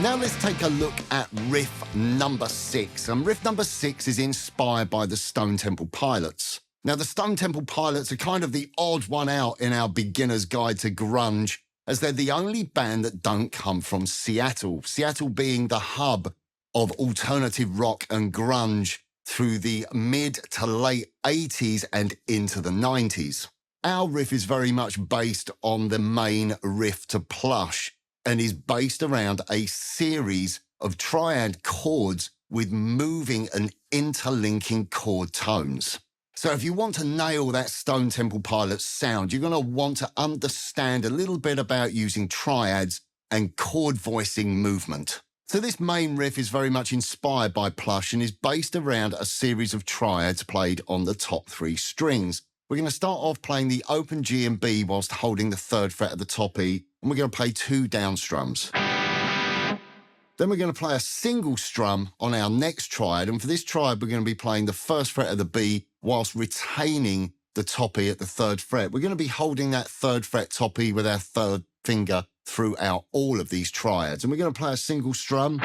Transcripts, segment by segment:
Now let's take a look at riff number 6. And riff number 6 is inspired by the Stone Temple Pilots. Now, the Stone Temple Pilots are kind of the odd one out in our beginner's guide to grunge, as they're the only band that don't come from Seattle. Seattle being the hub of alternative rock and grunge through the mid to late 80s and into the 90s. Our riff is very much based on the main riff to Plush, and is based around a series of triad chords with moving and interlinking chord tones. So if you want to nail that Stone Temple Pilots sound, you're going to want to understand a little bit about using triads and chord voicing movement. So this main riff is very much inspired by Plush and is based around a series of triads played on the top 3 strings. We're going to start off playing the open G and B whilst holding the 3rd fret of the top E, and we're going to play 2 down strums. Then we're going to play a single strum on our next triad, and for this triad we're going to be playing the 1st fret of the B whilst retaining the top E at the 3rd fret. We're going to be holding that 3rd fret top E with our 3rd finger throughout all of these triads, and we're going to play a single strum.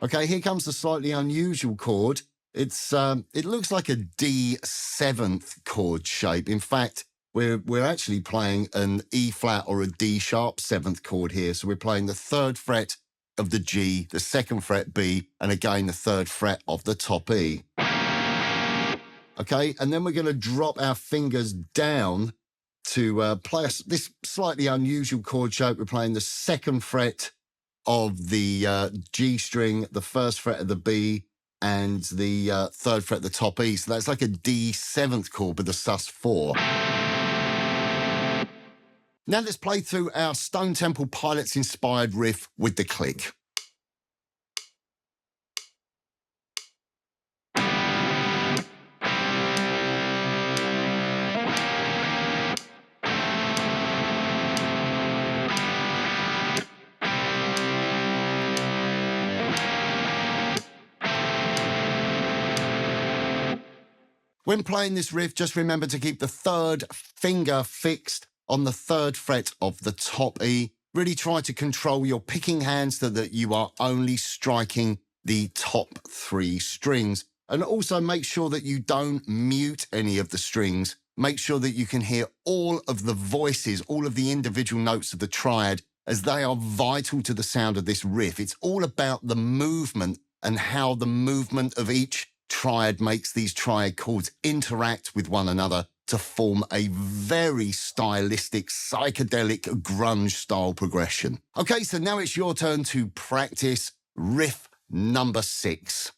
Okay, here comes the slightly unusual chord. It looks like a D7th chord shape. In fact, we're actually playing an E flat or a D sharp 7th chord here. So we're playing the 3rd fret of the G, the 2nd fret B, and again the 3rd fret of the top E. Okay, and then we're going to drop our fingers down to play this slightly unusual chord shape. We're playing the 2nd fret of the G string, the 1st fret of the B, and the 3rd fret of the top E. So that's like a D7th chord with a sus4. Now let's play through our Stone Temple Pilots inspired riff with the click. When playing this riff, just remember to keep the 3rd finger fixed on the 3rd fret of the top E. Really try to control your picking hand so that you are only striking the top 3 strings. And also make sure that you don't mute any of the strings. Make sure that you can hear all of the voices, all of the individual notes of the triad, as they are vital to the sound of this riff. It's all about the movement and how the movement of each triad makes these triad chords interact with one another to form a very stylistic, psychedelic grunge style progression. Okay, so now it's your turn to practice riff number 6.